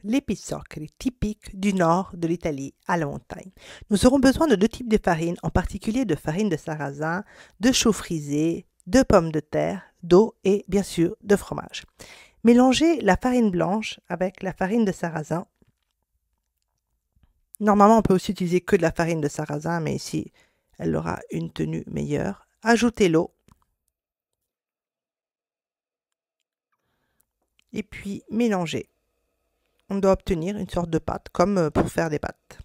les pizzoccheri typiques du nord de l'Italie à la montagne. Nous aurons besoin de deux types de farine, en particulier de farine de sarrasin, de chou frisé, de pommes de terre, d'eau et bien sûr de fromage. Mélangez la farine blanche avec la farine de sarrasin. Normalement, on peut aussi utiliser que de la farine de sarrasin, mais ici, elle aura une tenue meilleure. Ajoutez l'eau. Et puis, mélangez. On doit obtenir une sorte de pâte, comme pour faire des pâtes.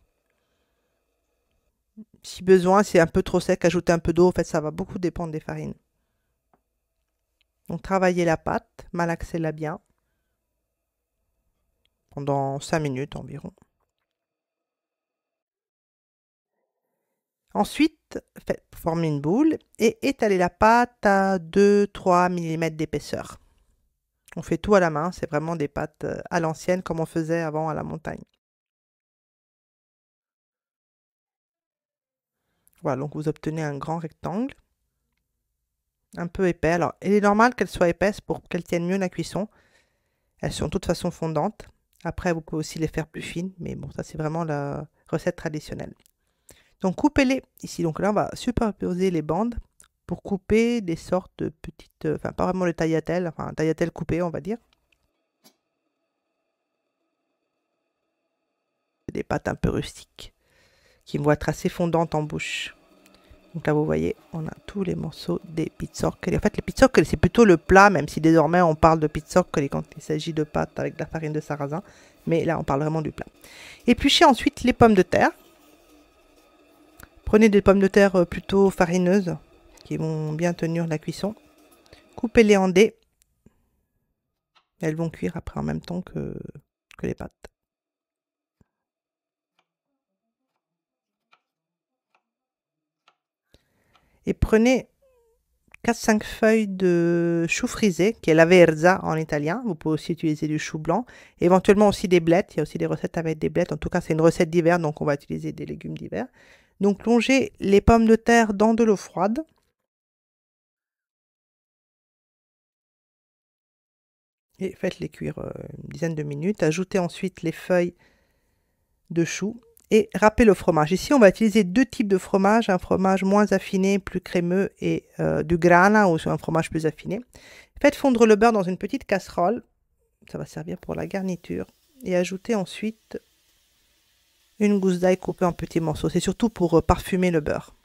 Si besoin, c'est un peu trop sec, ajoutez un peu d'eau. En fait, ça va beaucoup dépendre des farines. Donc, travaillez la pâte, malaxez-la bien pendant 5 minutes environ. Ensuite, formez une boule et étalez la pâte à 2-3 mm d'épaisseur. On fait tout à la main, c'est vraiment des pâtes à l'ancienne comme on faisait avant à la montagne. Voilà, donc vous obtenez un grand rectangle, un peu épais. Alors, il est normal qu'elles soient épaisses pour qu'elles tiennent mieux la cuisson. Elles sont de toute façon fondantes. Après, vous pouvez aussi les faire plus fines, mais bon, ça c'est vraiment la recette traditionnelle. Donc, coupez-les ici. Donc là, on va superposer les bandes pour couper des sortes de petites, enfin pas vraiment le tagliatelle, enfin un tagliatelle coupé, on va dire. Des pâtes un peu rustiques qui vont être assez fondantes en bouche. Donc là, vous voyez, on a tous les morceaux des pizzoccheri. En fait, les pizzoccheri, c'est plutôt le plat, même si désormais on parle de pizzoccheri quand il s'agit de pâtes avec de la farine de sarrasin. Mais là, on parle vraiment du plat. Épluchez ensuite les pommes de terre. Prenez des pommes de terre plutôt farineuses qui vont bien tenir la cuisson. Coupez-les en dés. Elles vont cuire après en même temps que les pâtes. Et prenez 4-5 feuilles de chou frisé, qui est la verza en italien. Vous pouvez aussi utiliser du chou blanc. Éventuellement aussi des blettes. Il y a aussi des recettes avec des blettes. En tout cas, c'est une recette d'hiver, donc on va utiliser des légumes d'hiver. Donc, plongez les pommes de terre dans de l'eau froide. Et faites-les cuire une dizaine de minutes. Ajoutez ensuite les feuilles de chou et râpez le fromage. Ici, on va utiliser deux types de fromage, un fromage moins affiné, plus crémeux, et du grana, ou un fromage plus affiné. Faites fondre le beurre dans une petite casserole, ça va servir pour la garniture, et ajoutez ensuite une gousse d'ail coupée en petits morceaux. C'est surtout pour parfumer le beurre.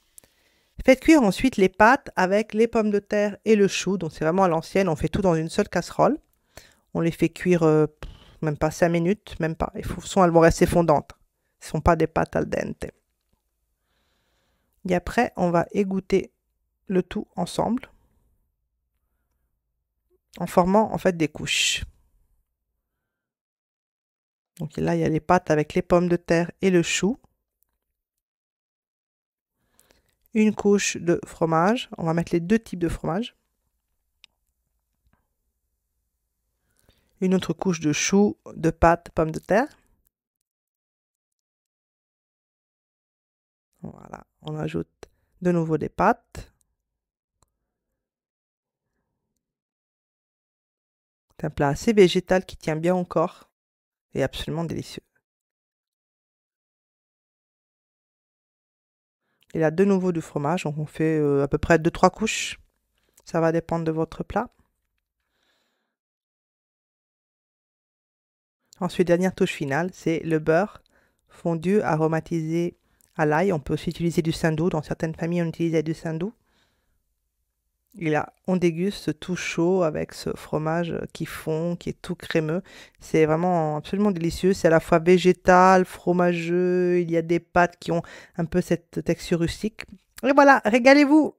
Faites cuire ensuite les pâtes avec les pommes de terre et le chou, donc c'est vraiment à l'ancienne, on fait tout dans une seule casserole. On les fait cuire même pas 5 minutes, même pas. Elles vont rester fondantes. Ce ne sont pas des pâtes al dente. Et après, on va égoutter le tout ensemble en formant en fait des couches. Donc là, il y a les pâtes avec les pommes de terre et le chou. Une couche de fromage. On va mettre les deux types de fromage. Une autre couche de chou, de pâtes, pommes de terre. Voilà, on ajoute de nouveau des pâtes. C'est un plat assez végétal qui tient bien au corps et absolument délicieux. Et là, de nouveau du fromage, donc on fait à peu près 2-3 couches. Ça va dépendre de votre plat. Ensuite, dernière touche finale, c'est le beurre fondu aromatisé à l'ail. On peut aussi utiliser du saindoux. Dans certaines familles, on utilisait du saindoux. Et là, on déguste tout chaud avec ce fromage qui fond, qui est tout crémeux. C'est vraiment absolument délicieux. C'est à la fois végétal, fromageux. Il y a des pâtes qui ont un peu cette texture rustique. Et voilà, régalez-vous!